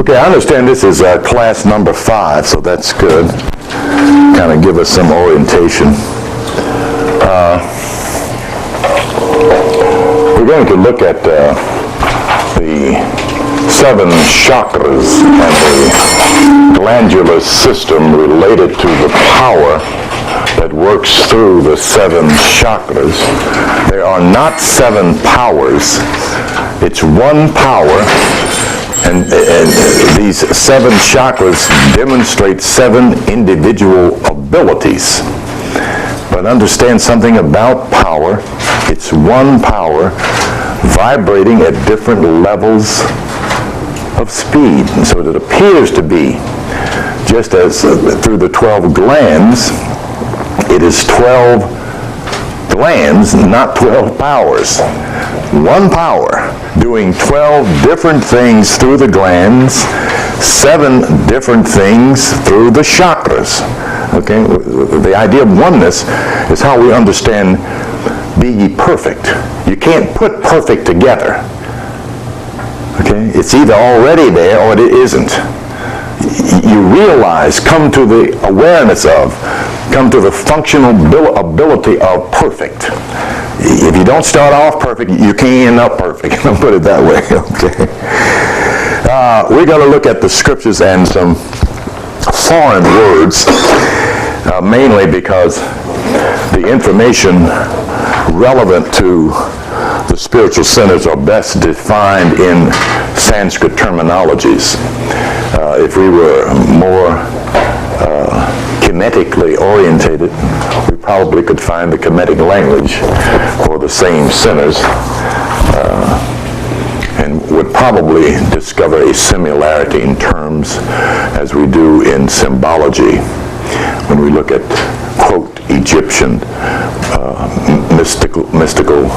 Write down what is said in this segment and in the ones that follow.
Okay, I understand this is class number 5, so that's good. Kind of give us some orientation. We're going to look at the 7 chakras and the glandular system related to the power that works through the 7 chakras. There are not 7 powers. It's one power, and these 7 chakras demonstrate 7 individual abilities. But understand something about power. It's one power vibrating at different levels of speed. And so it appears to be, just as through the 12 glands, it is 12 glands, not 12 powers. One power doing 12 different things through the glands, 7 different things through the chakras. Okay? The idea of oneness is how we understand be ye perfect. You can't put perfect together. Okay? It's either already there or it isn't. You realize, come to the awareness of, come to the functional ability of perfect. If you don't start off perfect, you can't end up perfect. I'll put it that way. Okay. We're going to look at the scriptures and some foreign words, mainly because the information relevant to the spiritual centers are best defined in Sanskrit terminologies. If we were more kinetically orientated, we probably could find the kinetic language for the same centers and would probably discover a similarity in terms as we do in symbology when we look at, quote, Egyptian mystical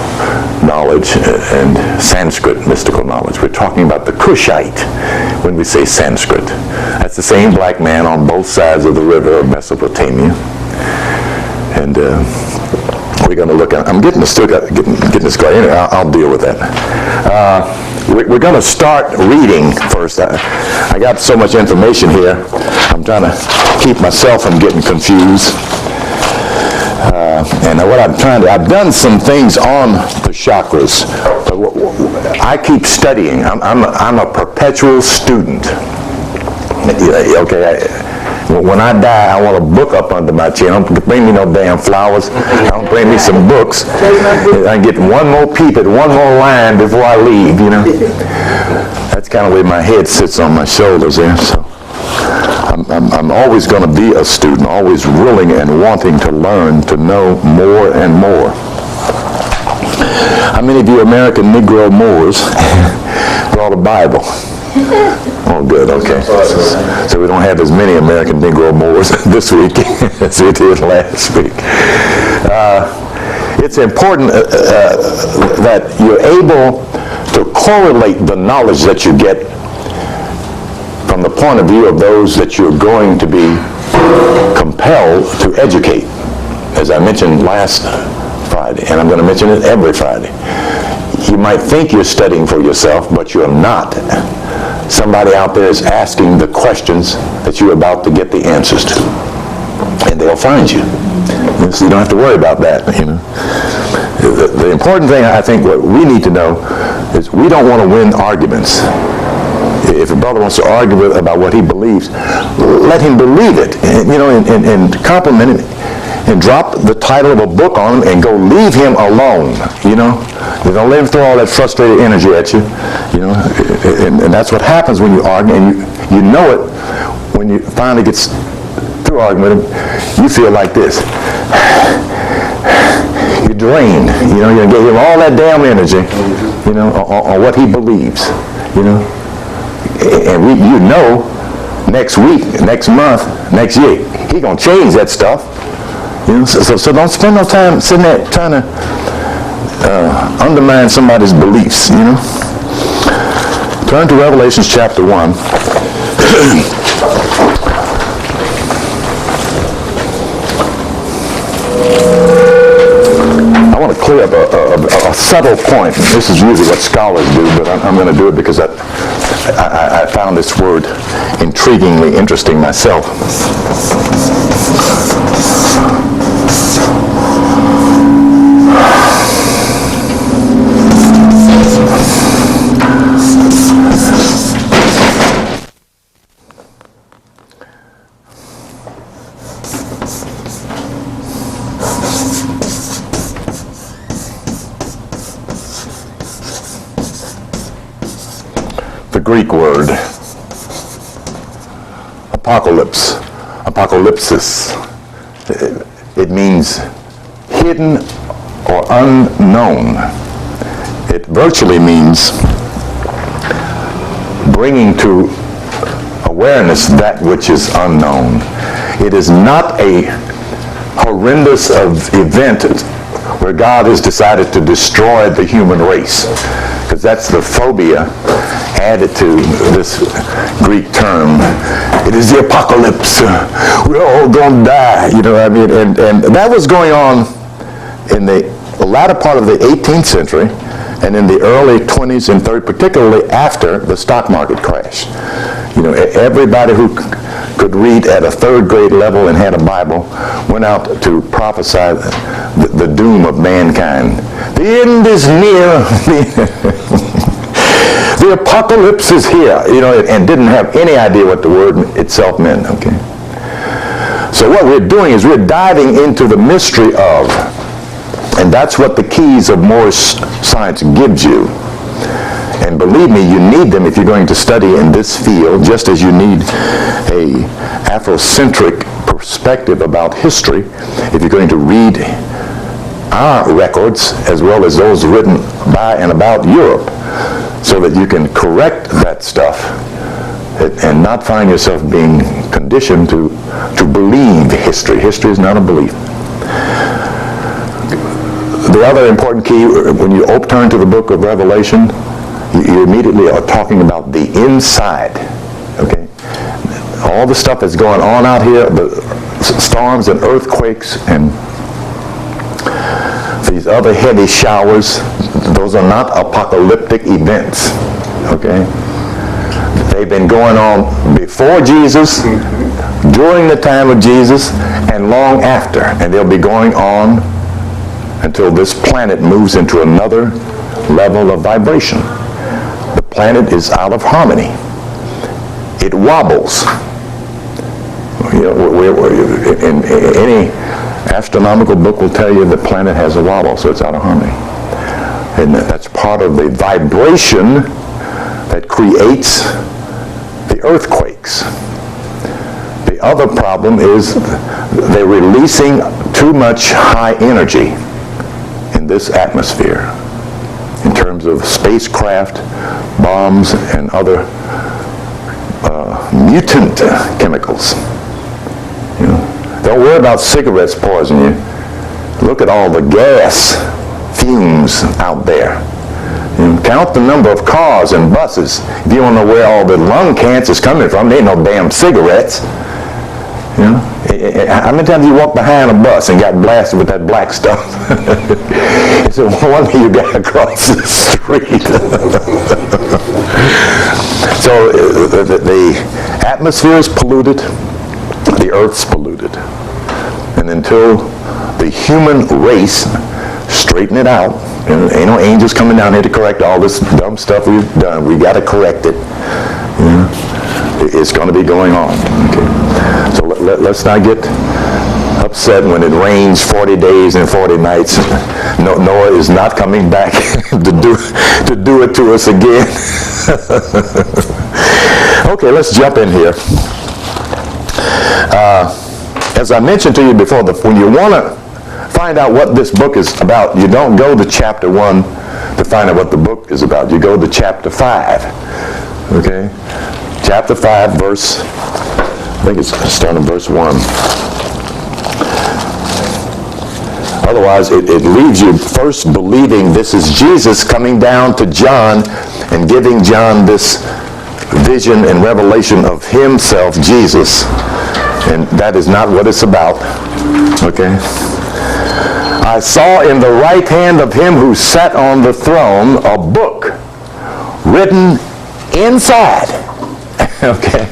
knowledge and Sanskrit mystical knowledge. We're talking about the Kushite when we say Sanskrit. That's the same black man on both sides of the river of Mesopotamia. And we're going to look at, I'm getting this going. Anyway, I'll deal with that. We're going to start reading first. I got so much information here. I'm trying to keep myself from getting confused. And what I've done some things on the chakras. I keep studying. I'm a perpetual student. Okay. When I die, I want a book up under my chin. Don't bring me no damn flowers. Don't bring me some books. I get one more peep at one more line before I leave, you know. That's kind of where my head sits on my shoulders there. So I'm always going to be a student, always willing and wanting to learn, to know more and more. How many of you American Negro Moors brought a Bible? Oh, good, okay. So we don't have as many American Negro Moors this week as we did last week. It's important that you're able to correlate the knowledge that you get from the point of view of those that you're going to be compelled to educate. As I mentioned last Friday, and I'm going to mention it every Friday. You might think you're studying for yourself, but you're not. Somebody out there is asking the questions that you're about to get the answers to. And they'll find you. So you don't have to worry about that, you know. The important thing, I think, what we need to know is we don't want to win arguments. If a brother wants to argue about what he believes, let him believe it, you know, and compliment him, and drop the title of a book on him and go leave him alone, you know. You don't let him throw all that frustrated energy at you, you know, and that's what happens when you argue, and you know it when you finally get through arguing with him. You feel like this. You're drained, you know, you're going to give him all that damn energy, you know, on what he believes, you know. And you know, next week, next month, next year, he's going to change that stuff. You know, so don't spend no time sitting there trying to undermine somebody's beliefs, you know. Turn to Revelation chapter 1. I want to clear up a subtle point. This is usually what scholars do, but I'm going to do it because I found this word intriguingly interesting myself. The Greek word apokalyptus. It means hidden or unknown. It virtually means bringing to awareness that which is unknown. It is not a horrendous event where God has decided to destroy the human race, because that's the phobia added to this Greek term. It is the apocalypse. We're all going to die. You know what I mean? And that was going on in the latter part of the 18th century and in the early 20s and 30s, particularly after the stock market crash. You know, everybody who could read at a third grade level and had a Bible went out to prophesy the doom of mankind. The end is near. The apocalypse is here, you know, and didn't have any idea what the word itself meant, okay? So what we're doing is we're diving into the mystery of, and that's what the keys of Moorish science gives you. And believe me, you need them if you're going to study in this field, just as you need a Afrocentric perspective about history if you're going to read our records as well as those written by and about Europe, so that you can correct that stuff and not find yourself being conditioned to believe history. History is not a belief. The other important key, when you turn to the book of Revelation, you immediately are talking about the inside, okay? All the stuff that's going on out here, the storms and earthquakes and these other heavy showers, those are not apocalyptic events, okay? They've been going on before Jesus, during the time of Jesus, and long after. And they'll be going on until this planet moves into another level of vibration. The planet is out of harmony. It wobbles. You know, in any astronomical book will tell you the planet has a wobble, so it's out of harmony. And that's part of the vibration that creates the earthquakes. The other problem is they're releasing too much high energy in this atmosphere in terms of spacecraft, bombs, and other mutant chemicals. You know, don't worry about cigarettes poisoning you. Look at all the gas fumes out there. And count the number of cars and buses. If you want to know where all the lung cancer is coming from, there ain't no damn cigarettes. You know? How many times you walked behind a bus and got blasted with that black stuff? It's the one you got across the street. So the atmosphere is polluted, the earth's polluted. And until the human race straighten it out, and ain't no angels coming down here to correct all this dumb stuff we've done. We got to correct it. You know? It's going to be going on. Okay? So let's not get upset when it rains 40 days and 40 nights. Noah is not coming back to do it to us again. Okay, let's jump in here. As I mentioned to you before, when you want to find out what this book is about, you don't go to chapter 1 to find out what the book is about. You go to chapter 5. Okay? Chapter 5, verse, I think it's starting verse 1. Otherwise, it leaves you first believing this is Jesus coming down to John and giving John this vision and revelation of himself, Jesus. And that is not what it's about. Okay? I saw in the right hand of him who sat on the throne a book written inside. Okay,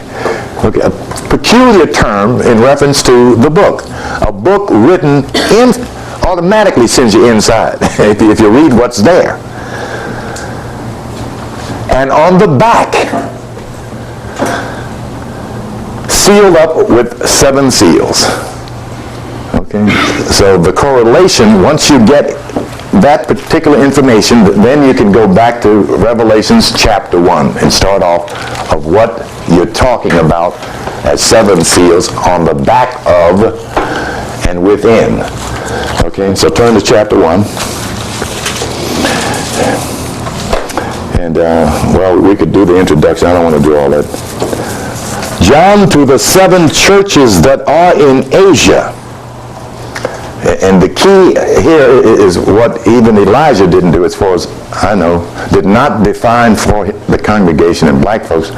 a peculiar term in reference to the book. A book written in automatically sends you inside if you read what's there. And on the back, sealed up with 7 seals. Okay, so the correlation, once you get that particular information, then you can go back to Revelations chapter 1 and start off of what you're talking about as 7 seals on the back of and within. Okay, so turn to chapter 1. And, well, we could do the introduction. I don't want to do all that. John, to the 7 churches that are in Asia. And the key here is what even Elijah didn't do, as far as I know, did not define for the congregation and black folks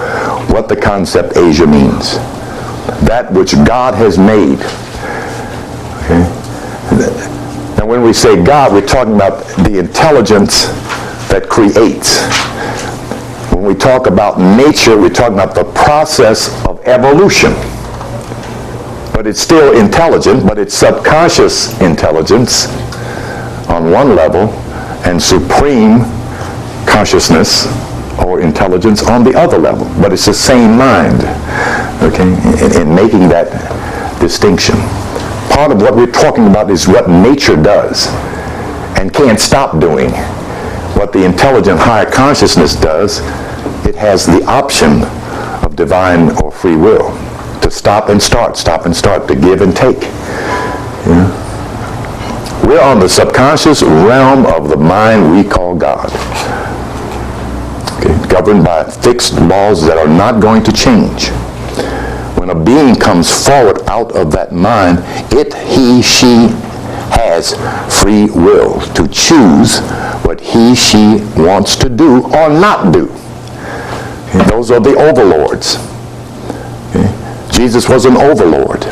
what the concept Asia means. That which God has made. Okay? Now when we say God, we're talking about the intelligence that creates. When we talk about nature, we're talking about the process of evolution. But it's still intelligent, but it's subconscious intelligence on one level and supreme consciousness or intelligence on the other level. But it's the same mind, okay, in making that distinction. Part of what we're talking about is what nature does and can't stop doing. What the intelligent higher consciousness does, it has the option of divine or free will. To stop and start, to give and take. Yeah. We're on the subconscious realm of the mind we call God. Okay. Governed by fixed laws that are not going to change. When a being comes forward out of that mind, he, she has free will to choose what he, she wants to do or not do. Okay. Those are the overlords. Okay. Jesus was an overlord.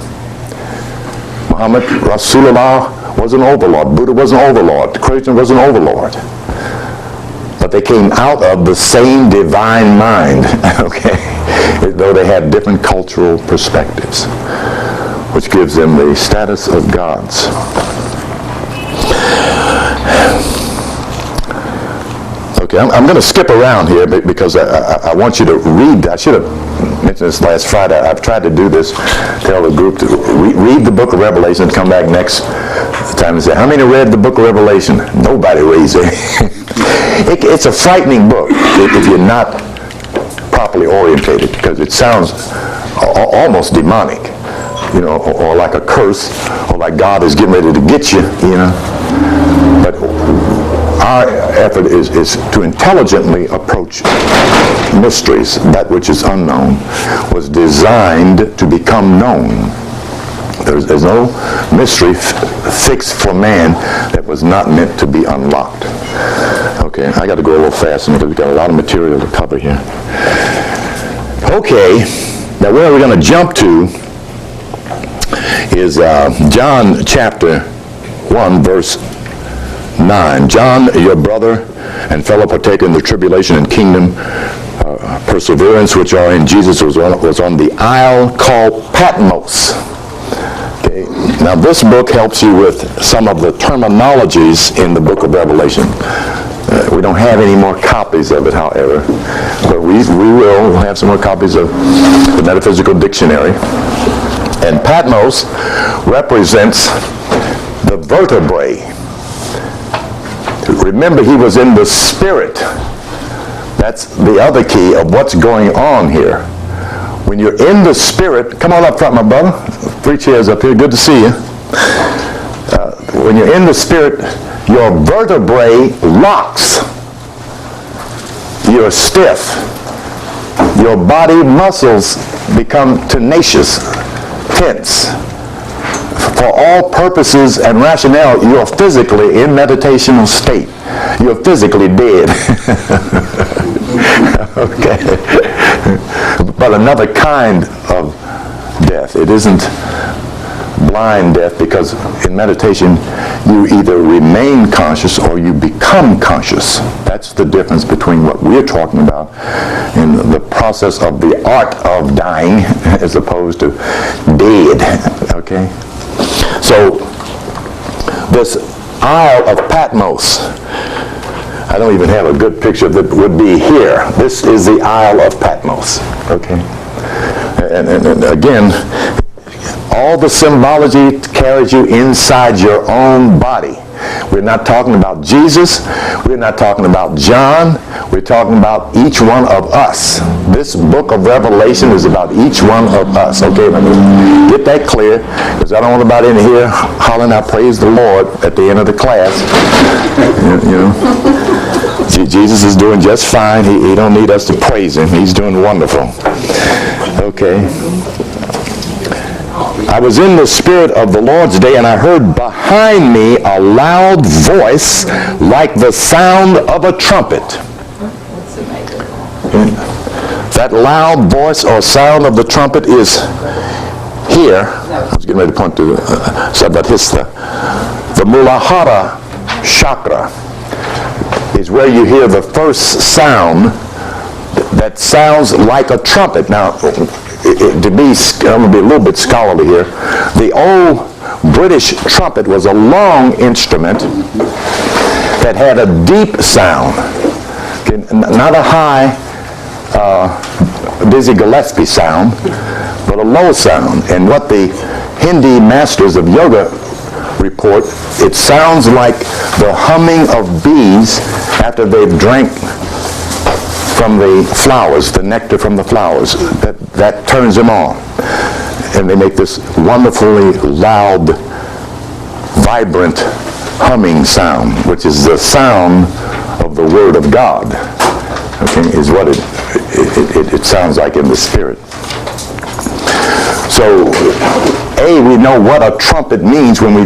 Muhammad Rasulullah was an overlord. Buddha was an overlord. Christian was an overlord. But they came out of the same divine mind, okay, though they had different cultural perspectives, which gives them the status of gods. Okay, I'm going to skip around here because I want you to read. I should have mentioned this last Friday. I've tried to do this, tell the group to read the book of Revelation and come back next time and say, how many read the book of Revelation? Nobody raised it. It's a frightening book if you're not properly orientated, because it sounds almost demonic, you know, or like a curse, or like God is getting ready to get you, you know. But our effort is to intelligently approach mysteries. That which is unknown was designed to become known. There's no mystery fixed for man that was not meant to be unlocked. Okay, I got to go a little fast because we've got a lot of material to cover here. Okay, now where we're going to jump to is John chapter 1, verse 9. John, your brother and fellow partaker in the tribulation and kingdom perseverance which are in Jesus, was on the isle called Patmos. Okay. Now this book helps you with some of the terminologies in the book of Revelation. We don't have any more copies of it, however, but we will have some more copies of the Metaphysical Dictionary. And Patmos represents the vertebrae. Remember, he was in the spirit. That's the other key of what's going on here. When you're in the spirit, come on up front, my brother. 3 chairs up here. Good to see you. When you're in the spirit, your vertebrae locks. You're stiff. Your body muscles become tenacious, tense. For all purposes and rationale, you're physically in meditational state. You're physically dead. Okay. But another kind of death. It isn't blind death, because in meditation you either remain conscious or you become conscious. That's the difference between what we're talking about in the process of the art of dying as opposed to dead. Okay? So this Isle of Patmos, I don't even have a good picture that would be here. This is the Isle of Patmos. Okay? And again, all the symbology carries you inside your own body. We're not talking about Jesus. We're not talking about John. We're talking about each one of us. This book of Revelation is about each one of us. Okay, let me get that clear, because I don't want anybody in here hollering out praise the Lord at the end of the class. You know, Jesus is doing just fine. He don't need us to praise him. He's doing wonderful. Okay. I was in the Spirit of the Lord's day, and I heard behind me a loud voice like the sound of a trumpet. That loud voice or sound of the trumpet is here. I was getting ready to point to the mooladhara chakra is where you hear the first sound that sounds like a trumpet. Now, I'm going to be a little bit scholarly here. The old British trumpet was a long instrument that had a deep sound, okay, not a high Dizzy Gillespie sound, but a low sound. And what the Hindi masters of yoga report, it sounds like the humming of bees after they've drank from the flowers, the nectar from the flowers. That turns them on. And they make this wonderfully loud, vibrant humming sound, which is the sound of the Word of God. Okay, is what it sounds like in the spirit. So, we know what a trumpet means when we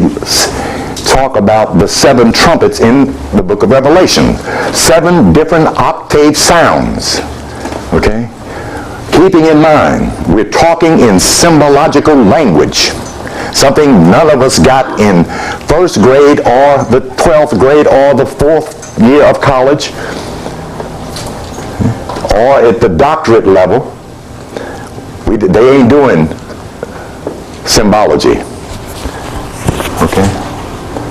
talk about the 7 trumpets in the book of Revelation. 7 different octave sounds. Okay? Keeping in mind, we're talking in symbological language. Something none of us got in 1st grade or the 12th grade or the 4th year of college or at the doctorate level. They ain't doing symbology. Okay?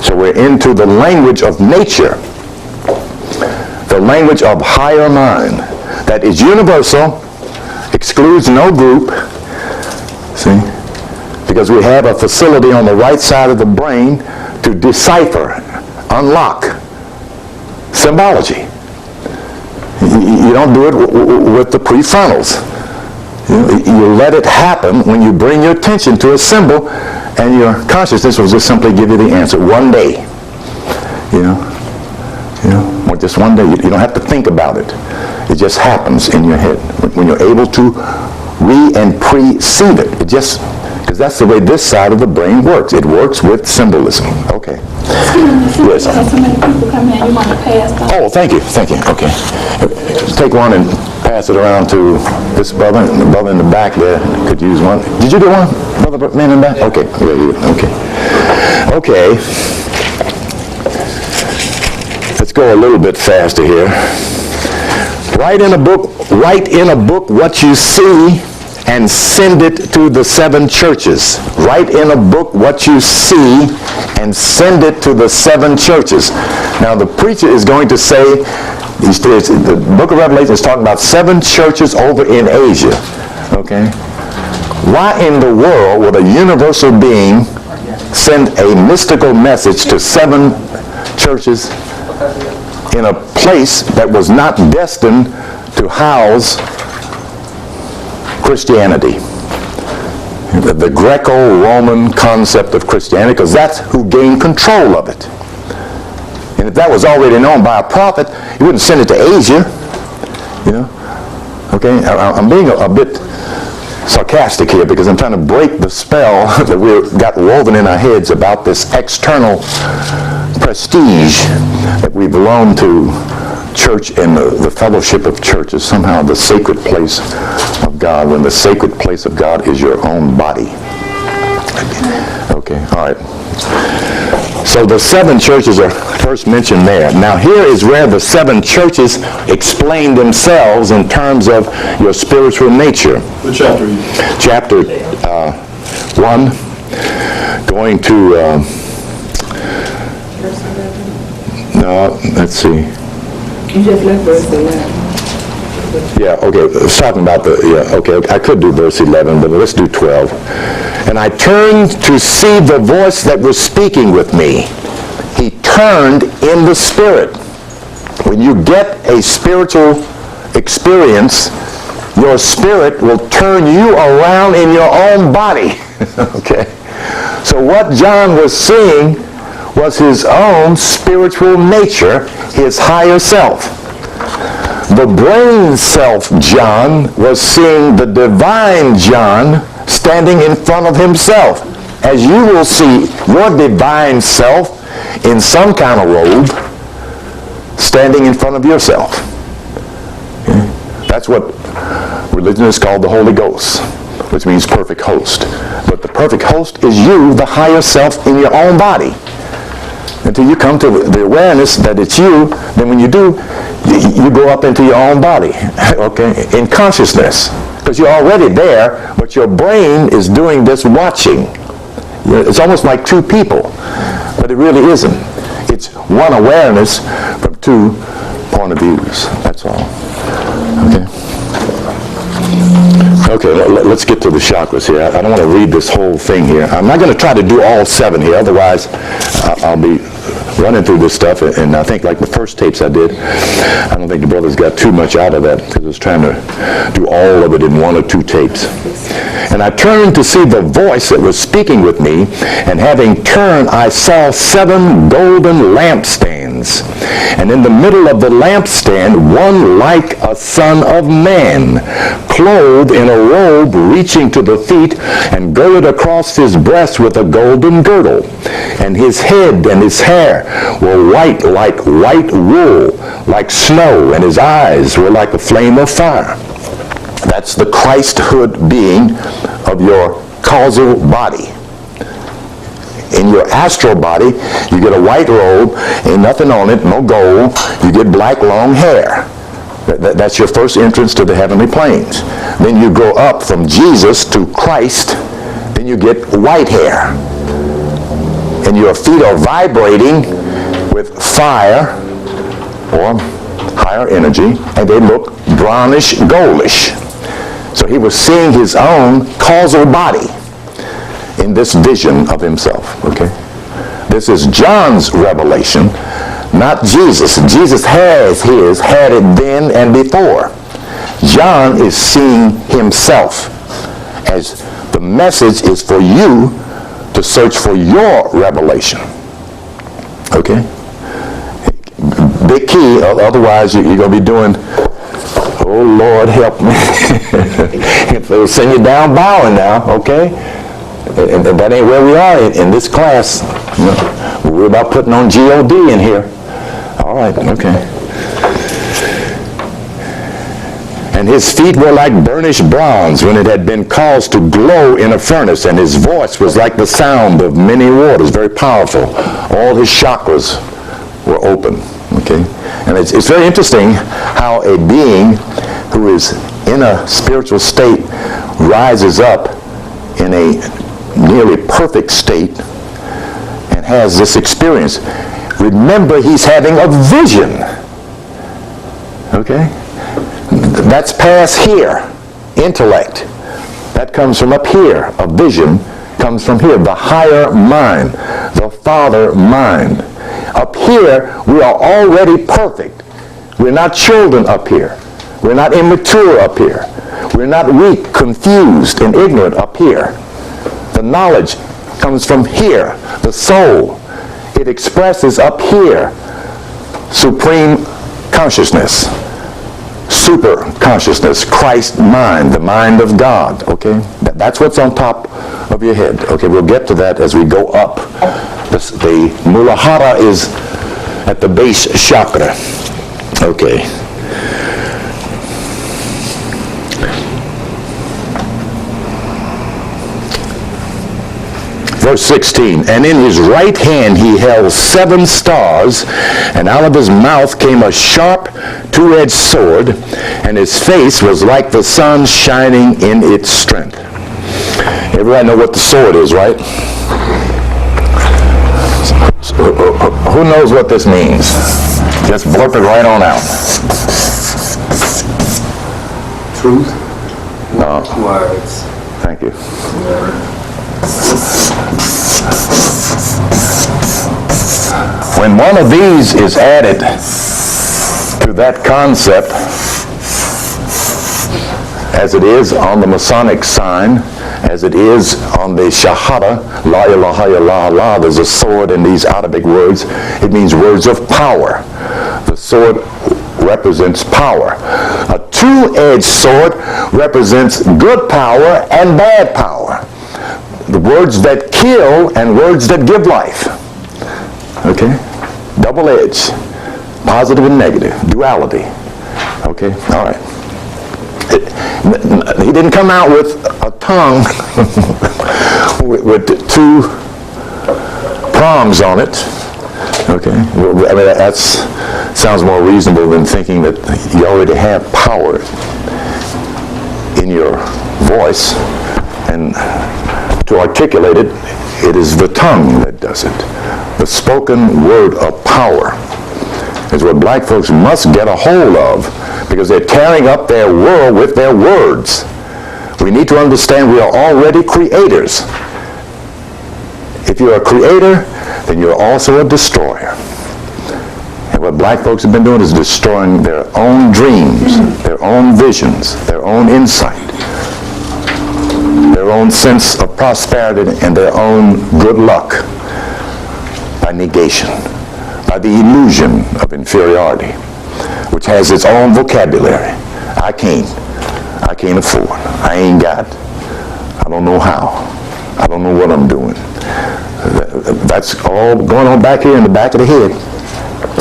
So we're into the language of nature, the language of higher mind that is universal, excludes no group, see? Because we have a facility on the right side of the brain to decipher, unlock symbology. You don't do it with the prefrontals. You let it happen when you bring your attention to a symbol, and your consciousness will just simply give you the answer one day. Or just one day. You don't have to think about it. It just happens in your head when you're able to and precede it. Because that's the way this side of the brain works. It works with symbolism. Okay. Yes. So many people come in. You want to pass them? Oh, thank you. Okay. Take one and pass it around to this brother. The brother in the back there could use one. Did you get one, brother man in the back? Okay. Okay. Let's go a little bit faster here. Write in a book what you see and send it to the 7 churches. Write in a book what you see and send it to the 7 churches. Now the preacher is going to say, the book of Revelation is talking about 7 churches over in Asia. Okay? Why in the world would a universal being send a mystical message to 7 churches in a place that was not destined to house Christianity? The Greco-Roman concept of Christianity, because that's who gained control of it. And if that was already known by a prophet, he wouldn't send it to Asia. Okay, I'm being a bit sarcastic here because I'm trying to break the spell that we've got woven in our heads about this external prestige that we belong to church and the fellowship of churches, somehow the sacred place of God, when the sacred place of God is your own body. Okay. Okay, all right. So the 7 churches are first mentioned there. Now here is where the 7 churches explain themselves in terms of your spiritual nature. What chapter are you? Chapter 1, going to, let's see. You just left verse 11. Yeah, okay, it's talking about I could do verse 11, but let's do 12. And I turned to see the voice that was speaking with me. He turned in the spirit. When you get a spiritual experience, your spirit will turn you around in your own body. Okay? So what John was seeing was his own spiritual nature, his higher self. The brain self John was seeing the divine John standing in front of himself. As you will see your divine self in some kind of robe standing in front of yourself. Okay? That's what religion is called, the Holy Ghost, which means perfect host. But the perfect host is you, the higher self in your own body. Until you come to the awareness that it's you, then when you do, you go up into your own body, okay, in consciousness. Because you're already there, but your brain is doing this watching. It's almost like 2 people, but it really isn't. It's one awareness from 2 point of views. That's all. Okay? Okay, let's get to the chakras here. I don't want to read this whole thing here. I'm not going to try to do all 7 here, otherwise I'll be running through this stuff, and I think like the first tapes I did, I don't think the brothers got too much out of that because I was trying to do all of it in 1 or 2 tapes. And I turned to see the voice that was speaking with me, and having turned, I saw 7 golden lampstands. And in the middle of the lampstand, one like a son of man, clothed in a robe reaching to the feet, and girded across his breast with a golden girdle. And his head and his hair were white like white wool, like snow, and his eyes were like a flame of fire. That's the Christhood being of your causal body. In your astral body, you get a white robe, ain't nothing on it, no gold, you get black long hair. That's your first entrance to the heavenly planes. Then you go up from Jesus to Christ, then you get white hair. And your feet are vibrating with fire or higher energy, and they look brownish, goldish. So he was seeing his own causal body in this vision of himself. Okay? This is John's revelation, not Jesus. Jesus has had it then and before. John is seeing himself as the message is for you to search for your revelation. Okay? Big key, otherwise you're going to be doing, oh Lord help me. They'll send you down bowing now, okay? And that ain't where we are in this class. No, we're about putting on G-O-D in here. All right, okay. And his feet were like burnished bronze when it had been caused to glow in a furnace, and his voice was like the sound of many waters, very powerful. All his chakras were open, okay? And it's very interesting how a being who is in a spiritual state rises up in a nearly perfect state and has this experience. Remember, he's having a vision, okay? That's past here, intellect. That comes from up here. A vision comes from here, the higher mind, the father mind. Up here, we are already perfect. We're not children up here. We're not immature up here. We're not weak, confused, and ignorant up here. The knowledge comes from here, the soul. It expresses up here supreme consciousness. Super consciousness, Christ mind, the mind of God, okay? That's what's on top of your head. Okay, we'll get to that as we go up. The mooladhara is at the base chakra. Okay. verse 16, and in his right hand he held 7 stars, and out of his mouth came a sharp 2-edged sword, and his face was like the sun shining in its strength. Everybody know what the sword is, right? Who knows what this means? Just blurp it right on out. Truth. No. Words. Thank you. When one of these is added to that concept, as it is on the Masonic sign, as it is on the Shahada, La ilaha illallah, there's a sword in these Arabic words. It means words of power. The sword represents power. A 2-edged sword represents good power and bad power. The words that kill and words that give life. Okay? Double-edged. Positive and negative. Duality. Okay? All right. He didn't come out with a tongue with 2 prongs on it. Okay? I mean, that sounds more reasonable than thinking that you already have power in your voice. And to articulate it, it is the tongue that does it. The spoken word of power is what black folks must get a hold of, because they're tearing up their world with their words. We need to understand we are already creators. If you're a creator, then you're also a destroyer. And what black folks have been doing is destroying their own dreams, their own visions, their own insight, their own sense of prosperity, and their own good luck by negation, by the illusion of inferiority, which has its own vocabulary. I can't afford. I ain't got. I don't know how. I don't know what I'm doing. That's all going on back here in the back of the head.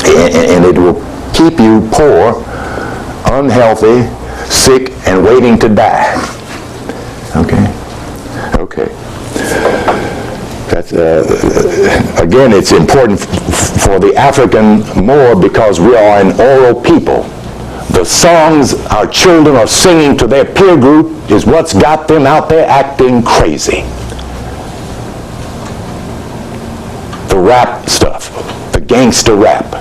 And it will keep you poor, unhealthy, sick, and waiting to die. Okay? Okay. That's, again, it's important for the African more because we are an oral people. The songs our children are singing to their peer group is what's got them out there acting crazy. The rap stuff, the gangster rap.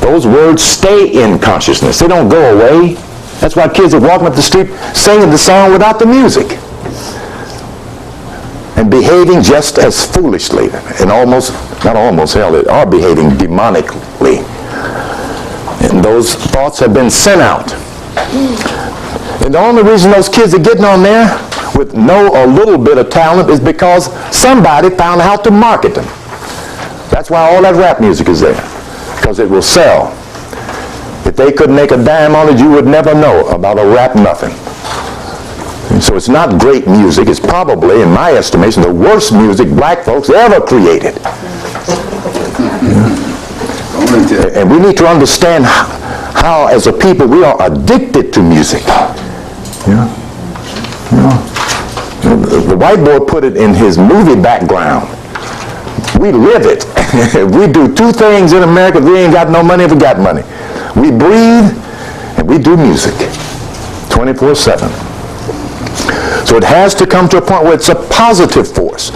Those words stay in consciousness. They don't go away. That's why kids are walking up the street singing the song without the music and behaving just as foolishly, and they are behaving demonically. And those thoughts have been sent out. And the only reason those kids are getting on there with a little bit of talent is because somebody found out how to market them. That's why all that rap music is there, because it will sell. If they could make a dime on it, you would never know about a rap nothing. And so it's not great music. It's probably, in my estimation, the worst music black folks ever created. And we need to understand how, as a people, we are addicted to music. The white boy put it in his movie background. We live it. We do 2 things in America. We ain't got no money if we got money. We breathe and we do music 24/7. So it has to come to a point where it's a positive force.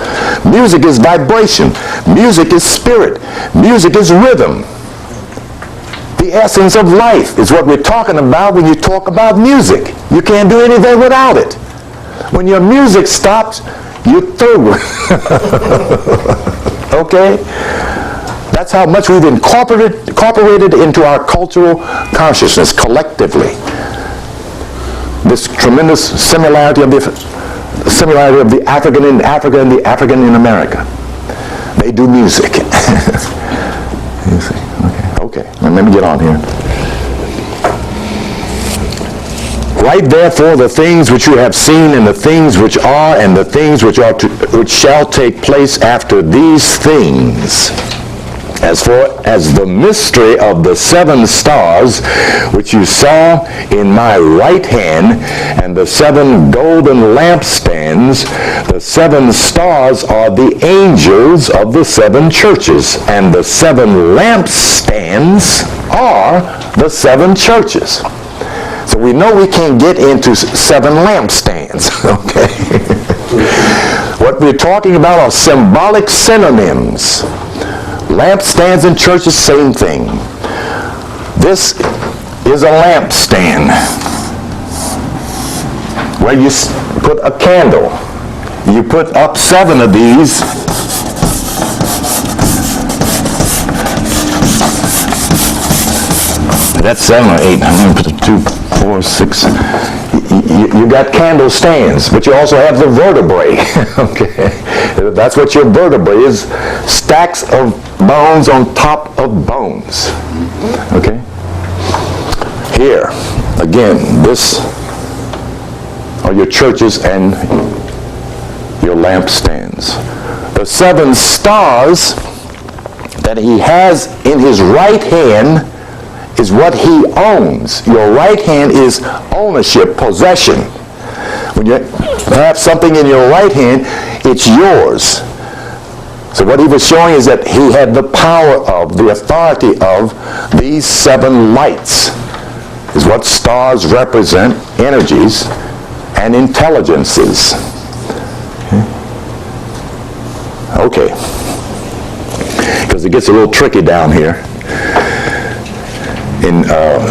Music is vibration. Music is spirit. Music is rhythm. The essence of life is what we're talking about when you talk about music. You can't do anything without it. When your music stops, you're through. Okay? That's how much we've incorporated into our cultural consciousness collectively. This tremendous similarity of the African in Africa and the African in America. They do music. You see? Okay. Let me get on here. Write therefore the things which you have seen, and the things which are, and the things which shall take place after these things. As far as the mystery of the 7 stars, which you saw in my right hand, and the 7 golden lampstands, the 7 stars are the angels of the 7 churches, and the 7 lampstands are the 7 churches. So we know we can't get into 7 lampstands, okay? What we're talking about are symbolic synonyms. Lampstands and churches, same thing. This is a lampstand where you put a candle. You put up 7 of these. That's 7 or 8. I'm going to put 2, 4, 6. You got candle stands, but you also have the vertebrae. Okay, that's what your vertebrae is: stacks of bones on top of bones. Okay. Here, again, this are your churches and your lampstands. The 7 stars that he has in his right hand is what he owns. Your right hand is ownership, possession. When you have something in your right hand, it's yours. So what he was showing is that he had the power of, the authority of these 7 lights. Is what stars represent: energies and intelligences. Okay. Because it gets a little tricky down here. In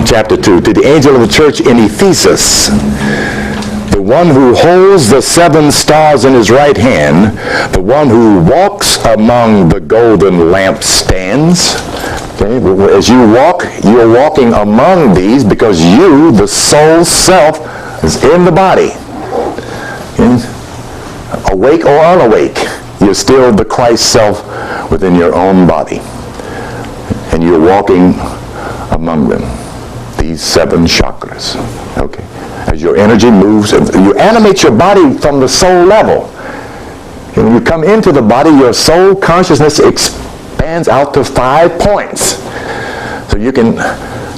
chapter 2, to the angel of the church in Ephesus, the one who holds the 7 stars in his right hand, the one who walks among the golden lampstands. Okay, as you walk, you're walking among these because you, the soul self, is in the body. Okay? Awake or unawake, you're still the Christ self within your own body. And you're walking among them, these 7 chakras. Okay. As your energy moves, you animate your body from the soul level. And when you come into the body, your soul consciousness expands out to 5 points. So you can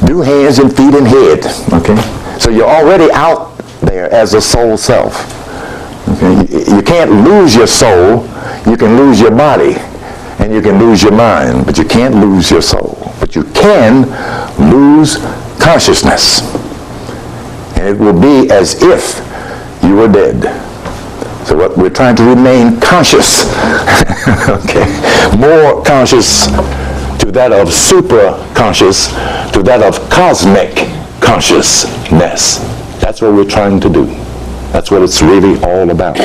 do hands and feet and head. Okay. So you're already out there as a soul self. Okay. You can't lose your soul. You can lose your body. And you can lose your mind, but you can't lose your soul. But you can lose consciousness. And it will be as if you were dead. So what we're trying to remain conscious. Okay. More conscious to that of supra-conscious, to that of cosmic consciousness. That's what we're trying to do. That's what it's really all about.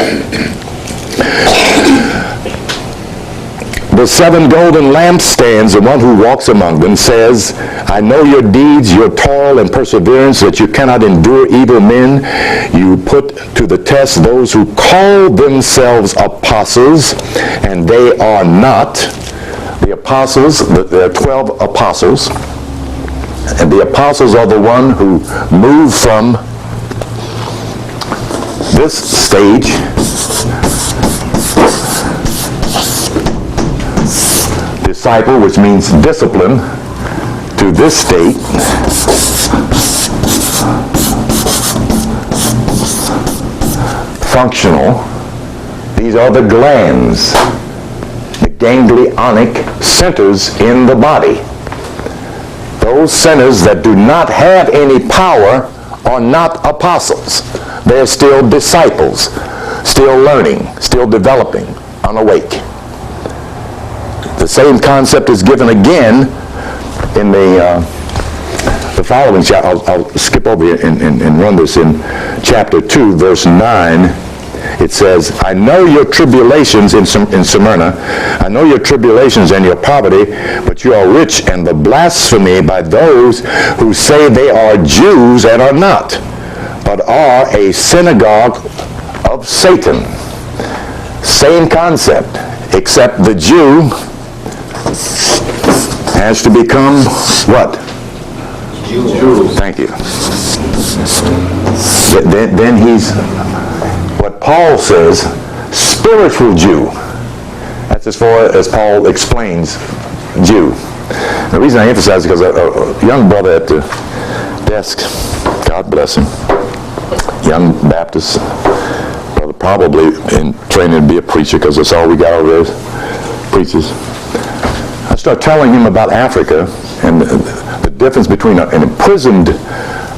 The 7 golden lampstands, the one who walks among them, says, I know your deeds, your toil and perseverance, that you cannot endure evil men. You put to the test those who call themselves apostles, and they are not. The apostles, there are 12 apostles, and the apostles are the one who move from this stage disciple, which means discipline, to this state, functional. These are the glands, the ganglionic centers in the body. Those centers that do not have any power are not apostles. They're still disciples, still learning, still developing, unawake. The same concept is given again in the following chapter. I'll skip over here and run this in chapter 2, verse 9. It says, I know your tribulations in Smyrna. I know your tribulations and your poverty, but you are rich, and the blasphemy by those who say they are Jews and are not, but are a synagogue of Satan. Same concept, except the Jew has to become what? Jews. Thank you. Then he's, what Paul says, spiritual Jew. That's as far as Paul explains Jew. The reason I emphasize it because a young brother at the desk, God bless him, young Baptist brother, probably in training to be a preacher because that's all we got over there, preachers. I start telling him about Africa and the difference between an imprisoned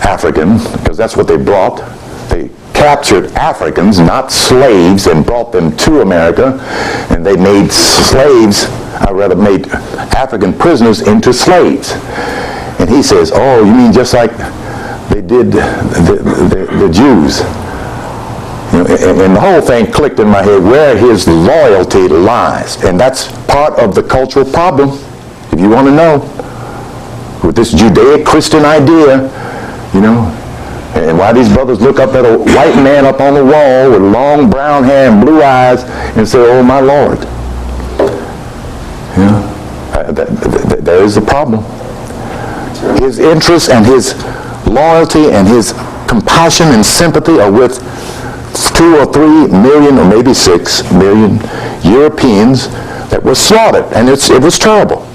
African, because that's what they brought. They captured Africans, not slaves, and brought them to America, and they made slaves, made African prisoners into slaves. And he says, oh, you mean just like they did the Jews? You know, and the whole thing clicked in my head where his loyalty lies. And that's part of the cultural problem, if you want to know. With this Judaic-Christian idea, you know, and why these brothers look up at a white man up on the wall with long brown hair and blue eyes and say, oh, my Lord. You know, there is a problem. His interest and his loyalty and his compassion and sympathy are with 2 or 3 million or maybe 6 million Europeans that were slaughtered, and it was terrible.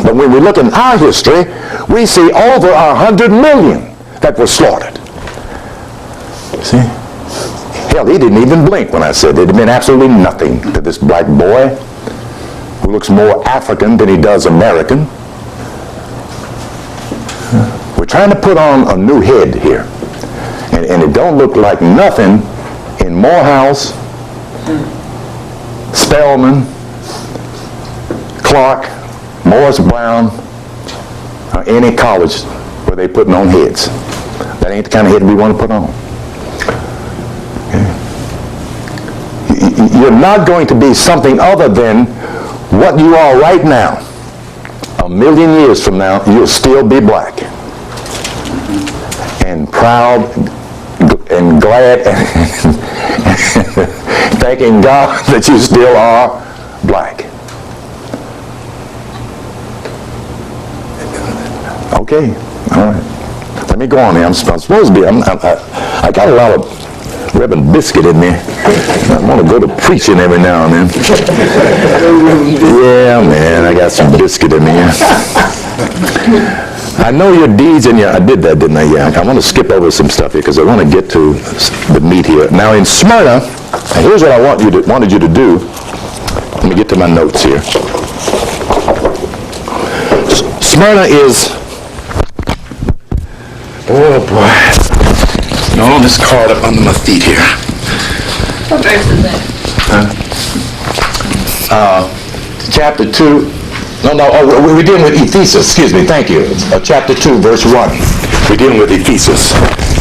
But when we look in our history, we see over 100 million that were slaughtered. See? Hell, he didn't even blink when I said it. It meant absolutely nothing to this black boy who looks more African than he does American. We're trying to put on a new head here. And it don't look like nothing in Morehouse, Spelman, Clark, Morris Brown, or any college where they putting on heads. That ain't the kind of head we want to put on. Okay. You're not going to be something other than what you are right now. 1,000,000 years from now, you'll still be black. And proud and glad and thanking God that you still are black. Okay, all right. Let me go on here. I'm supposed to be. I got a lot of Reverend Biscuit in me. I want to go to preaching every now and then. Yeah, man, I got some biscuit in me. I know your deeds and I did that, didn't I? Yeah. I want to skip over some stuff here because I want to get to the meat here. Now in Smyrna, here's what I wanted you to do. Let me get to my notes here. Smyrna is, oh boy, all this card up under my feet here. What verse is that? Chapter 2. No, we're dealing with Ephesus. Excuse me, thank you. Chapter 2, verse 1. We're dealing with Ephesus.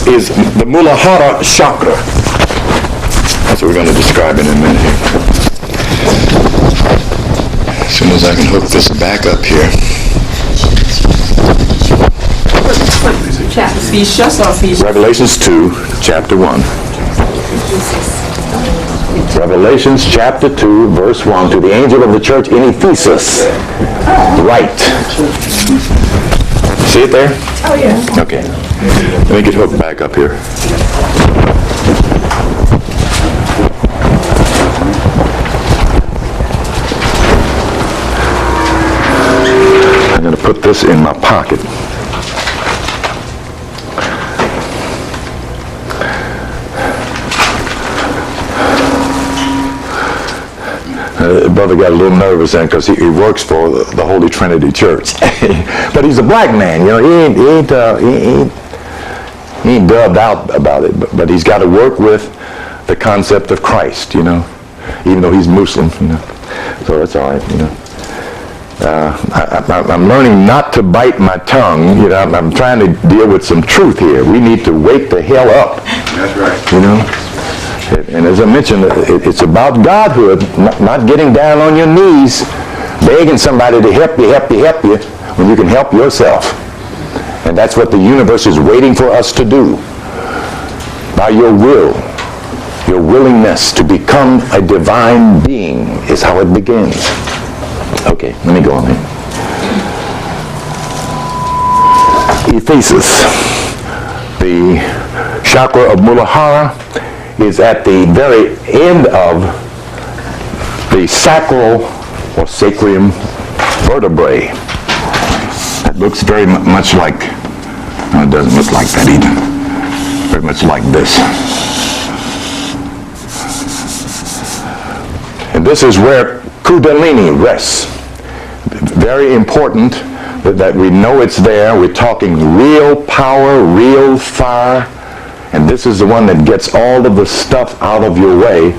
Is the mooladhara chakra. That's what we're going to describe in a minute here. As soon as I can hook this back up here. Revelations 2, chapter 1. Revelations chapter 2, verse 1. To the angel of the church in Ephesus, write. See it there? Oh, yeah. Okay. Let me get hooked back up here. I'm going to put this in my pocket. Brother got a little nervous then because he works for the Holy Trinity Church. But he's a black man, you know. He ain't dubbed out about it, but he's got to work with the concept of Christ, you know, even though he's Muslim, you know. So that's all right, you know. I'm learning not to bite my tongue, you know. I'm trying to deal with some truth here. We need to wake the hell up. That's right. You know. And as I mentioned, it's about Godhood, not getting down on your knees, begging somebody to help you, when you can help yourself. And that's what the universe is waiting for us to do. By your will, your willingness to become a divine being is how it begins. Okay, let me go on here. Ephesus, the chakra of mooladhara, is at the very end of the sacral or sacrum vertebrae. looks very much like, no, it doesn't look like that either. Very much like this. And this is where Kundalini rests. Very important that we know it's there. We're talking real power, real fire. And this is the one that gets all of the stuff out of your way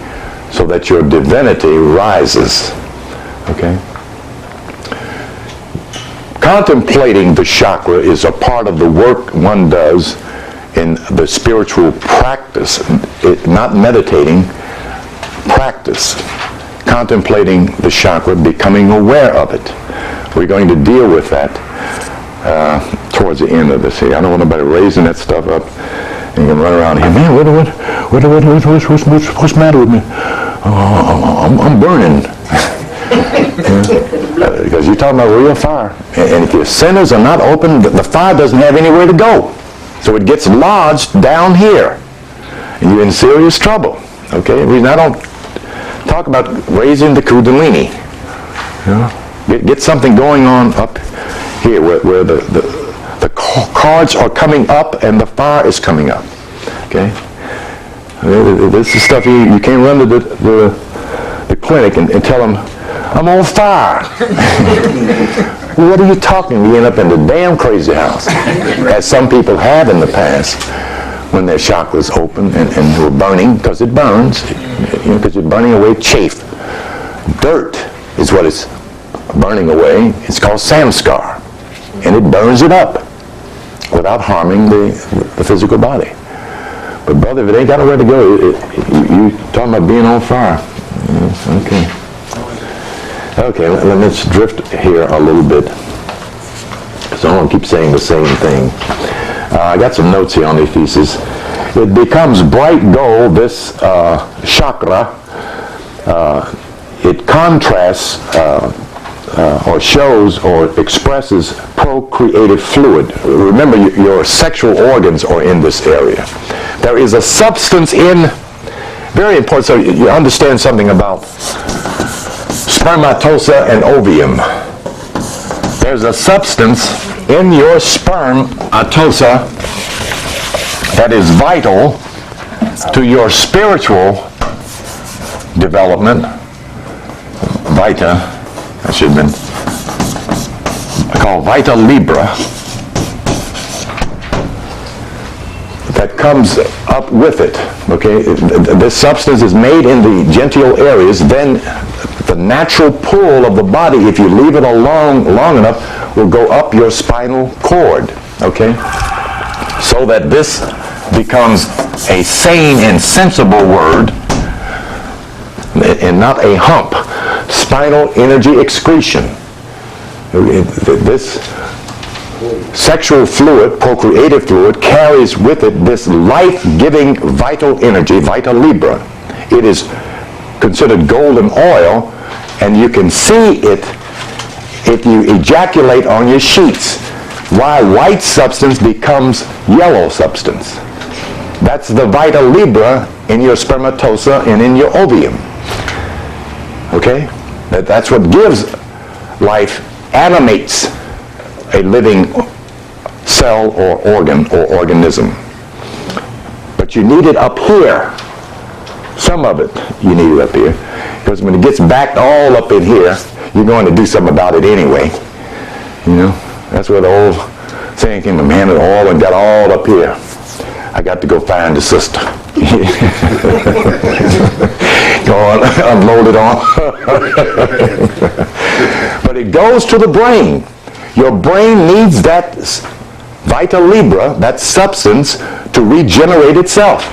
so that your divinity rises. Okay? Contemplating the chakra is a part of the work one does in the spiritual practice, not meditating, practice. Contemplating the chakra, becoming aware of it. We're going to deal with that towards the end of this here. I don't want nobody raising that stuff up and you can run around here, man, what's the matter with me? I'm burning. Because you're talking about real fire. And if your centers are not open, the fire doesn't have anywhere to go. So it gets lodged down here. And you're in serious trouble. Okay? The reason I don't talk about raising the Kundalini. You know? Get something going on up here where the cards are coming up and the fire is coming up. Okay? This is stuff you can't run to the clinic and tell them, I'm on fire. What are you talking? You end up in the damn crazy house, as some people have in the past when their chakras open and were burning, because it burns, because you're burning away chaff. Dirt is what it's burning away. It's called samskar, and it burns it up without harming the physical body. But brother, if it ain't got nowhere to go, you talking about being on fire. Yes, okay. Okay, let's drift here a little bit, because I don't want to keep saying the same thing. I got some notes here on the thesis. It becomes bright gold, this chakra. It contrasts or shows or expresses procreative fluid. Remember, your sexual organs are in this area. There is a substance in, very important, so you understand something about spermatosa and ovum. There's a substance in your spermatosa that is vital to your spiritual development. Vita, that should have been called Vita Libra, that comes up with it. Okay, this substance is made in the genital areas, then the natural pull of the body, if you leave it alone long enough, will go up your spinal cord, okay? So that this becomes a sane and sensible word and not a hump. Spinal energy excretion. This sexual fluid, procreative fluid, carries with it this life-giving vital energy, Vita Libra. It is considered golden oil, and you can see it if you ejaculate on your sheets. Why white substance becomes yellow substance. That's the Vita Libra in your spermatosa and in your ovum. Okay? That's what gives life, animates a living cell or organ or organism. But you need it up here. Some of it you need it up here. Because when it gets backed all up in here, you're going to do something about it anyway. You know? That's where the old saying came from, handed all and got all up here. I got to go find the sister. Go on, unload it on. But it goes to the brain. Your brain needs that Vita Libra, that substance, to regenerate itself.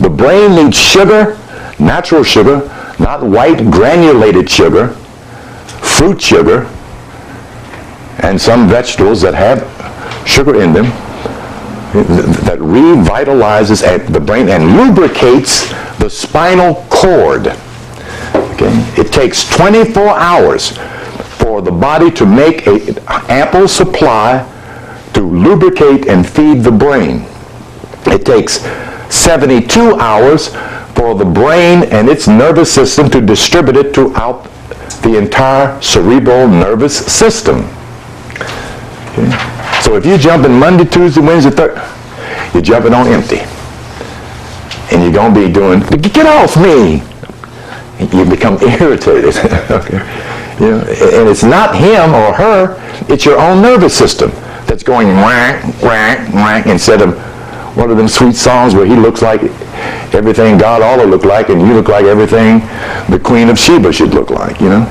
The brain needs sugar, natural sugar, not white granulated sugar, fruit sugar, and some vegetables that have sugar in them, that revitalizes the brain and lubricates the spinal cord. Okay? It takes 24 hours for the body to make an ample supply to lubricate and feed the brain. It takes 72 hours for the brain and its nervous system to distribute it throughout the entire cerebral nervous system. Okay? So if you're jumping Monday, Tuesday, Wednesday, Thursday, you're jumping on empty. And you're going to be doing, get off me. You become irritated. Okay? You know, and it's not him or her, it's your own nervous system that's going whack, whack, whack, instead of one of them sweet songs where he looks like everything God ought to look like, and you look like everything the Queen of Sheba should look like, you know?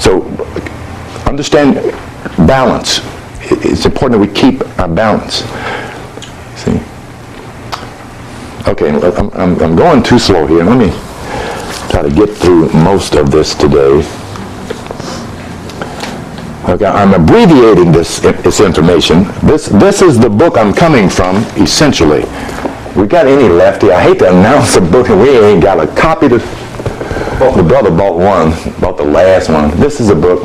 So understand balance. It's important that we keep our balance. See? Okay, I'm going too slow here. Let me try to get through most of this today. Okay, I'm abbreviating this information. This is the book I'm coming from, essentially. We got any left here? I hate to announce a book and we ain't got a copy. The brother bought the last one. This is a book.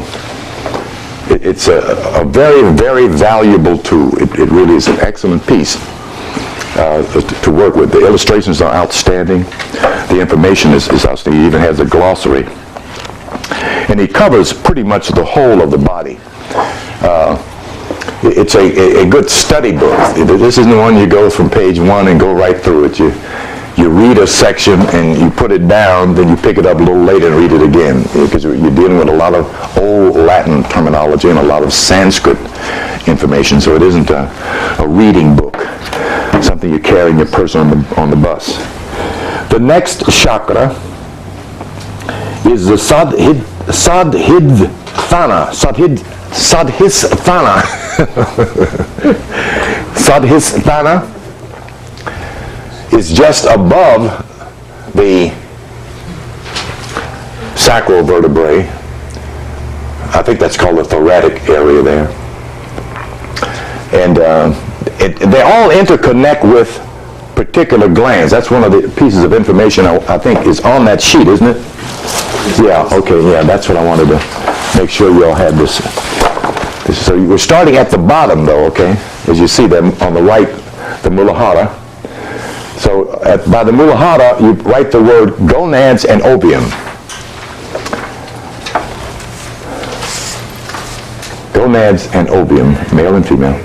It's a very, very valuable tool. It really is an excellent piece to work with. The illustrations are outstanding. The information is outstanding. It even has a glossary. And he covers pretty much the whole of the body. It's a good study book. This isn't one you go from page 1 and go right through it. You read a section and you put it down, then you pick it up a little later and read it again, because you're dealing with a lot of old Latin terminology and a lot of Sanskrit information, so it isn't a reading book, something you carry in your purse on the bus. The next chakra is the Sadhisthana. Sadhisthana is just above the sacral vertebrae. I think that's called the thoracic area there. And they all interconnect with particular glands. That's one of the pieces of information I think is on that sheet, isn't it? Yeah, okay, yeah, that's what I wanted to make sure you all had this. So we're starting at the bottom, though, okay? As you see them on the right, the mooladhara. So by the mooladhara, you write the word gonads and opium. Gonads and opium, male and female.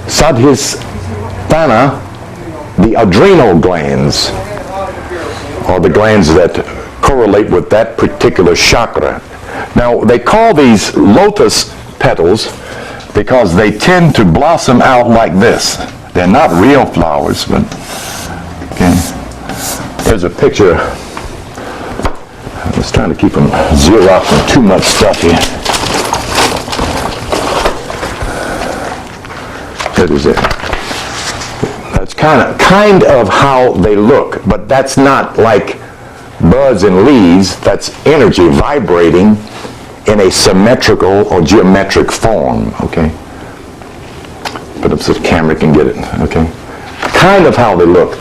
Sadhisthana, the adrenal glands, or the glands that correlate with that particular chakra. Now, they call these lotus petals because they tend to blossom out like this. They're not real flowers, but okay. There's a picture. I was trying to keep from xeroxing too much stuff here. That is it. That's kind of how they look, but that's not like buds and leaves. That's energy vibrating in a symmetrical or geometric form, okay? Put up so the camera can get it, okay? Kind of how they look.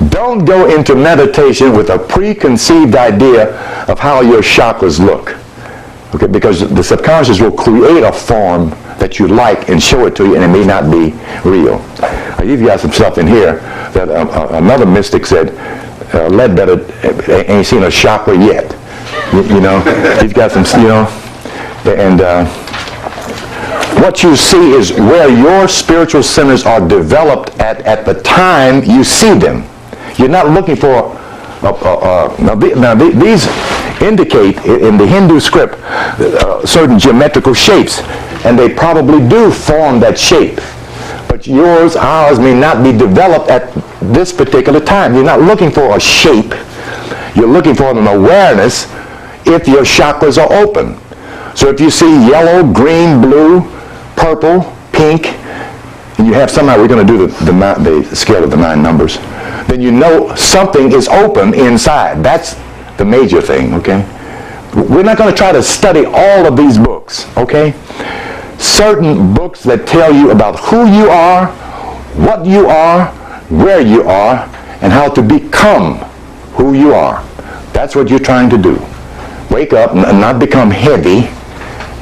Don't go into meditation with a preconceived idea of how your chakras look, okay? Because the subconscious will create a form that you like and show it to you, and it may not be real. You've got some stuff in here that another mystic said, Ledbetter ain't seen a chakra yet. You know, he's got some, you know, and what you see is where your spiritual centers are developed at the time you see them. You're not looking for, these indicate in the Hindu script certain geometrical shapes, and they probably do form that shape. But ours may not be developed at this particular time. You're not looking for a shape. You're looking for an awareness if your chakras are open. So if you see yellow, green, blue, purple, pink, and you have somehow, we're going to do the scale of the 9 numbers, then you know something is open inside. That's the major thing, okay? We're not going to try to study all of these books, okay? Certain books that tell you about who you are, what you are, where you are, and how to become who you are. That's what you're trying to do. Wake up and not become heavy.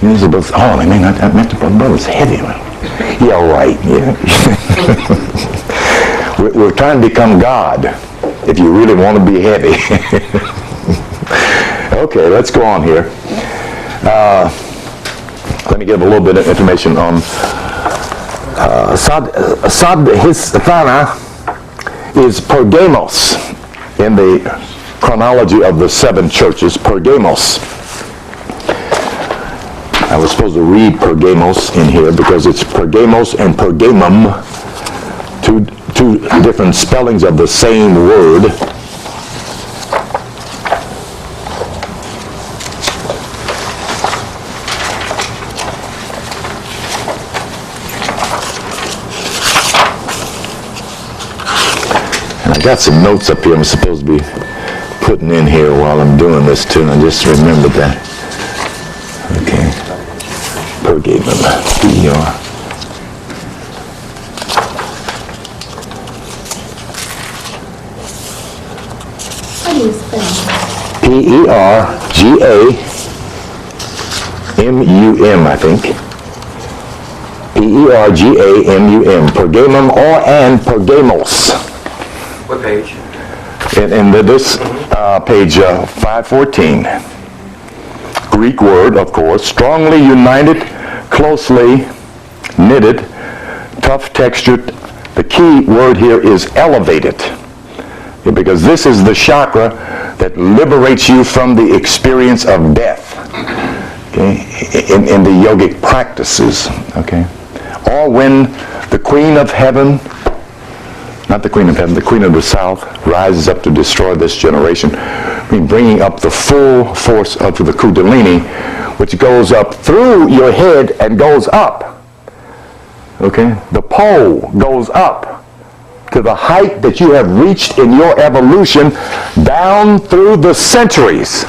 And say, oh, I mean, I meant to put brother's heavy. Yeah, right. Yeah. We're trying to become God if you really want to be heavy. Okay, let's go on here. let me give a little bit of information on Sadhisthana is Pergamos in the chronology of the 7 churches. Pergamos. I was supposed to read Pergamos in here because it's Pergamos and Pergamum, two different spellings of the same word. And I got some notes up here I'm supposed to be putting in here while I'm doing this too, and I just remembered that. Okay. Pergamum. P-E-R. How do you spell? P-E-R-G-A-M-U-M, I think. P-E-R-G-A-M-U-M. Pergamum and Pergamos. What page? In this page 514. Greek word, of course, strongly united, closely knitted, tough textured. The key word here is elevated, because this is the chakra that liberates you from the experience of death, okay, in the yogic practices, okay. Or when the Queen of Heaven, not the Queen of Heaven, the Queen of the South rises up to destroy this generation, bringing up the full force of the Kundalini, which goes up through your head and goes up. Okay? The pole goes up to the height that you have reached in your evolution down through the centuries.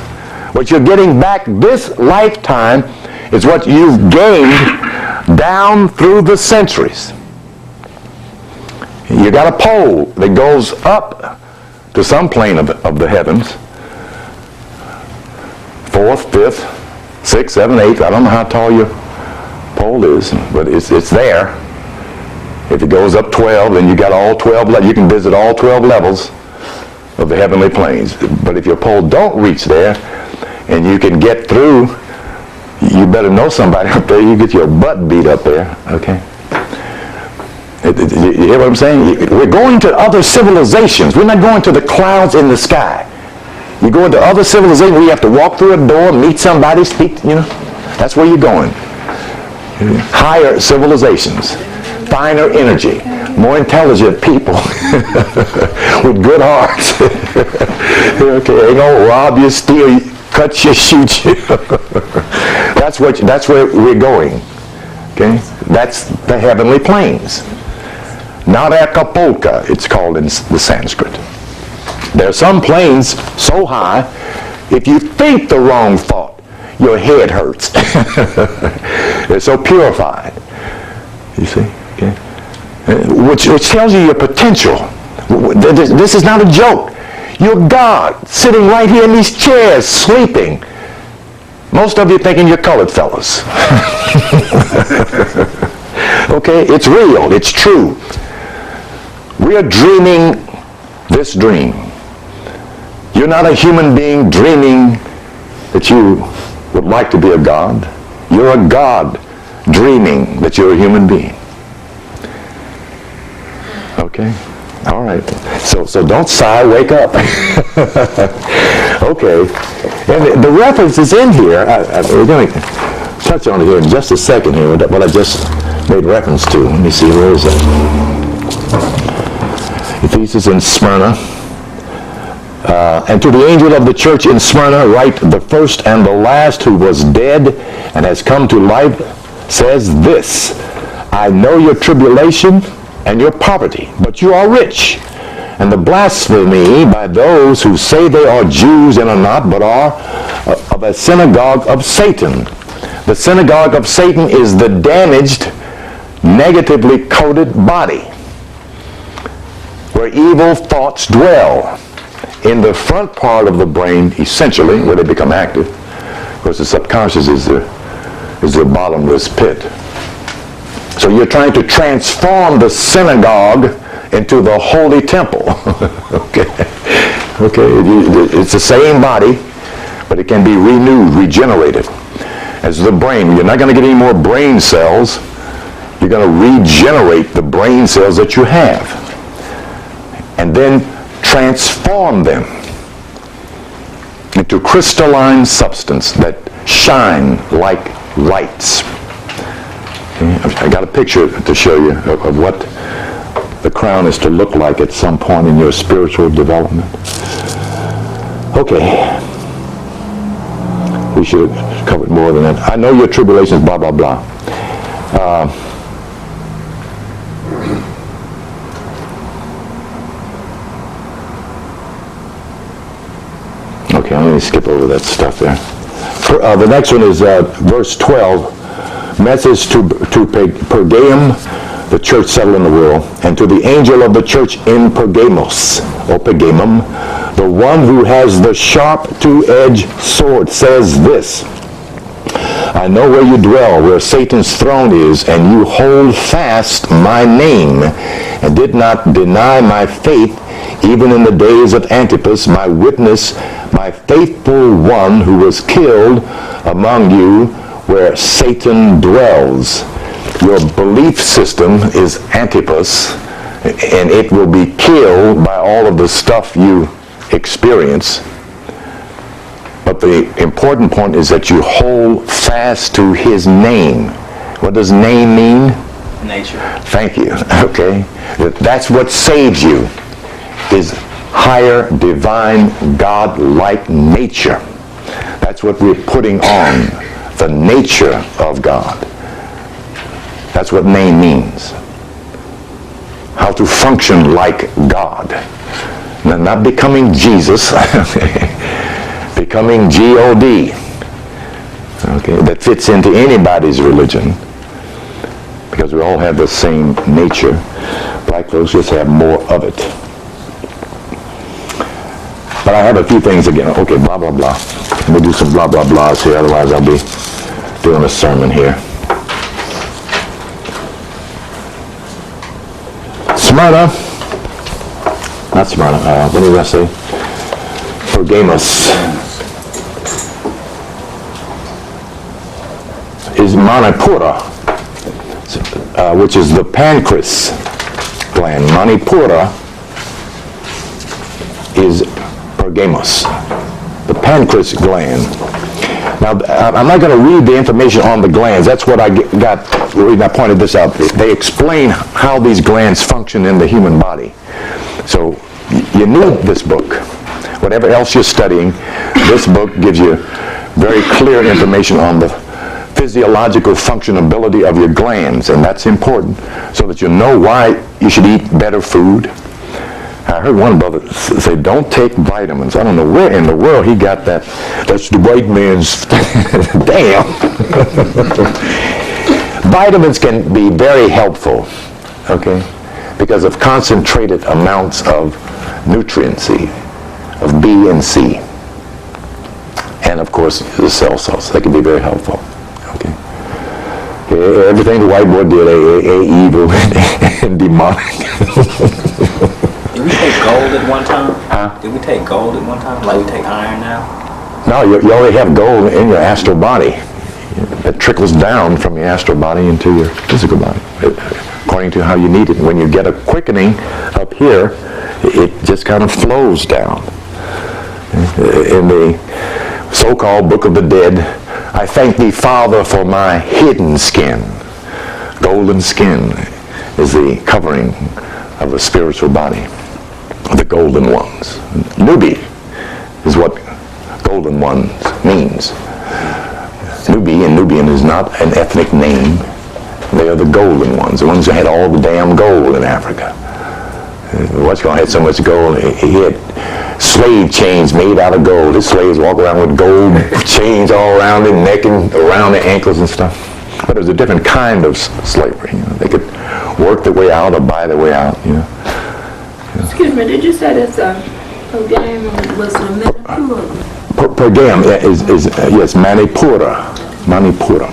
What you're getting back this lifetime is what you've gained down through the centuries. You got a pole that goes up to some plane of the heavens. 4th, 5th, 6th, 7th, 8th. I don't know how tall your pole is, but it's there. If it goes up 12, then you got all 12. You can visit all 12 levels of the heavenly planes. But if your pole don't reach there, and you can get through, you better know somebody up there. You get your butt beat up there. Okay. You hear what I'm saying? We're going to other civilizations. We're not going to the clouds in the sky. You go into other civilizations where you have to walk through a door, meet somebody, speak, That's where you're going. Higher civilizations, finer energy, more intelligent people with good hearts. Okay, ain't gonna rob you, steal you, cut you, shoot you. That's where we're going. Okay? That's the heavenly planes. Not Acapulco, it's called in the Sanskrit. There are some planes so high, if you think the wrong thought, your head hurts. They're so purified. You see? Okay? Which tells you your potential. This is not a joke. You're God, sitting right here in these chairs, sleeping. Most of you thinking you're colored fellas. Okay? It's real. It's true. We are dreaming this dream. You're not a human being dreaming that you would like to be a god. You're a god dreaming that you're a human being. Okay? All right. So don't sigh, wake up. Okay. And the reference is in here. We're going to touch on it here in just a second here, what I just made reference to. Let me see, where is it? Ephesus in Smyrna. And to the angel of the church in Smyrna write, the first and the last who was dead and has come to life says this, I know your tribulation and your poverty, but you are rich. And the blasphemy by those who say they are Jews and are not, but are of a synagogue of Satan. The synagogue of Satan is the damaged, negatively coded body, where evil thoughts dwell. In the front part of the brain, essentially, where they become active, of course the subconscious is the bottomless pit. So you're trying to transform the synagogue into the holy temple. Okay, it's the same body, but it can be renewed, regenerated. as the brain. You're not going to get any more brain cells. You're going to regenerate the brain cells that you have and then transform them into crystalline substance that shine like lights. Okay? I got a picture to show you of what the crown is to look like at some point in your spiritual development. Okay. We should have covered more than that. I know your tribulations, blah, blah, blah. Okay, I'm going to skip over that stuff there. The next one is verse 12. Message to Pergamum, the church settled in the world, and to the angel of the church in Pergamos, or Pergamum, the one who has the sharp two-edged sword says this: I know where you dwell, where Satan's throne is, and you hold fast my name, and did not deny my faith, even in the days of Antipas, my witness, my faithful one who was killed among you, where Satan dwells. Your belief system is Antipas, and it will be killed by all of the stuff you experience. But the important point is that you hold fast to his name. What does name mean? Nature. Thank you. Okay. That's what saves you, is higher, divine, God-like nature. That's what we're putting on, the nature of God. That's what name means. How to function like God. Now, not becoming Jesus, becoming G-O-D. Okay, that fits into anybody's religion, because we all have the same nature. Black folks just have more of it. But I have a few things again. Okay, blah, blah, blah. Let me do some blah, blah, blahs here, otherwise I'll be doing a sermon here. Smyrna, not Smyrna, what did I say? Pergamos is Manipura, which is the pancreas gland. Manipura is Pergamos, the pancreas gland. Now, I'm not going to read the information on the glands. That's what I got, the reason I pointed this out. They explain how these glands function in the human body. So, you need this book. Whatever else you're studying, this book gives you very clear information on the physiological functionability of your glands, and that's important, so that you know why you should eat better food. I heard one brother say, don't take vitamins. I don't know where in the world he got that. That's the white man's... Damn! Vitamins can be very helpful, okay, because of concentrated amounts of nutriency, of B and C. And, of course, the cell salts. They can be very helpful, okay. Everything the white boy did, evil and demonic. Did we take gold at one time? Huh? Did we take gold at one time, like we take iron now? No, you already have gold in your astral body. It trickles down from your astral body into your physical body, according to how you need it. When you get a quickening up here, it just kind of flows down. In the so-called Book of the Dead, I thank thee, Father, for my hidden skin. Golden skin is the covering of a spiritual body. The golden ones. Nubi is what golden ones means. Nubi and Nubian is not an ethnic name. They are the golden ones, the ones who had all the damn gold in Africa. What's-going had so much gold, he had slave chains made out of gold. His slaves walk around with gold chains all around their neck and around their ankles and stuff. But it was a different kind of slavery. You know. They could work their way out or buy their way out, you know. Excuse me, did you say that's Pergamum was a Manipura? Pergam is yes, Manipura. Manipura.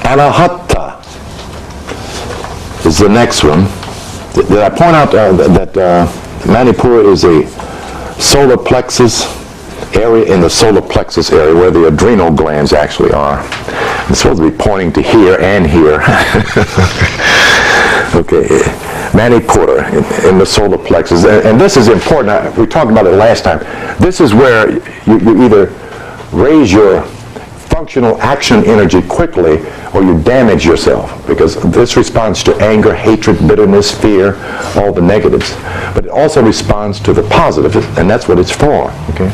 Anahata is the next one. Did I point out that Manipura is a solar plexus area in the solar plexus area where the adrenal glands actually are. It's supposed to be pointing to here and here. Okay, Manipura in the solar plexus. And this is important. We talked about it last time. This is where you either raise your functional action energy quickly or you damage yourself, because this responds to anger, hatred, bitterness, fear, all the negatives. But it also responds to the positive, and that's what it's for. Okay?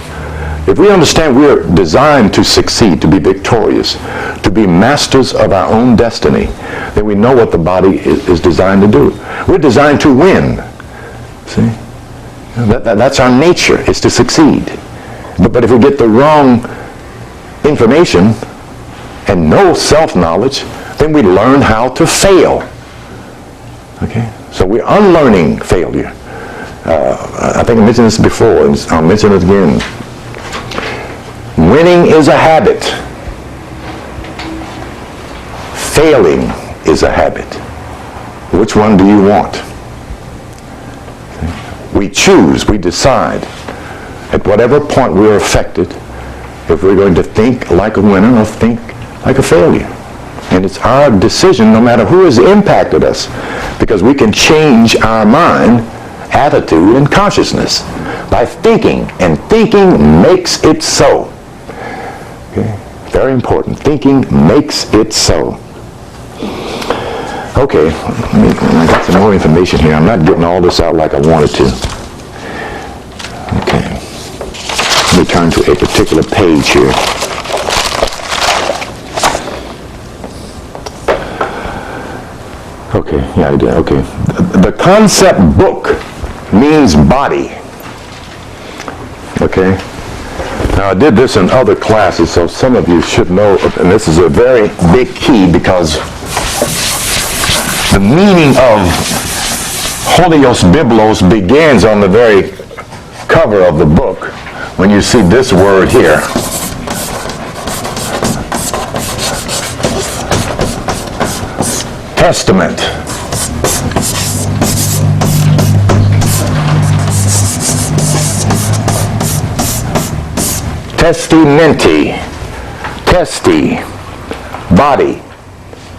If we understand we are designed to succeed, to be victorious, to be masters of our own destiny, then we know what the body is designed to do. We're designed to win. See? That's our nature, is to succeed. But if we get the wrong information and no self-knowledge, then we learn how to fail. Okay? So we're unlearning failure. I think I mentioned this before, and I'll mention it again. Winning is a habit. Failing is a habit. Which one do you want? We choose, we decide. At whatever point we're affected, if we're going to think like a winner or think like a failure. And it's our decision no matter who has impacted us, because we can change our mind, attitude, and consciousness by thinking, and thinking makes it so. Okay? Very important. Thinking makes it so. Okay, I got some more information here. I'm not getting all this out like I wanted to. Okay. Let me turn to a particular page here. Okay, yeah, I did. Okay. The concept book means body. Okay. Now, I did this in other classes, so some of you should know, and this is a very big key, because the meaning of Holios Biblos begins on the very cover of the book when you see this word here. Testament. Testimenti. Testi. Body.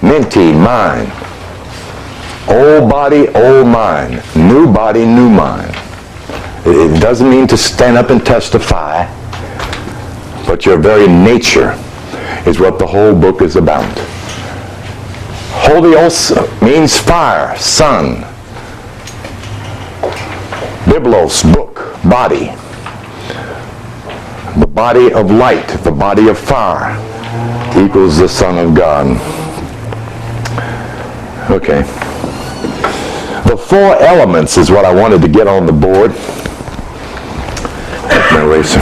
Menti. Mind. Old body, old mind. New body, new mind. It doesn't mean to stand up and testify, but your very nature is what the whole book is about. Holios means fire, sun. Biblos, book, body. The body of light, the body of fire, equals the Son of God. Okay. The four elements is what I wanted to get on the board. That's my eraser.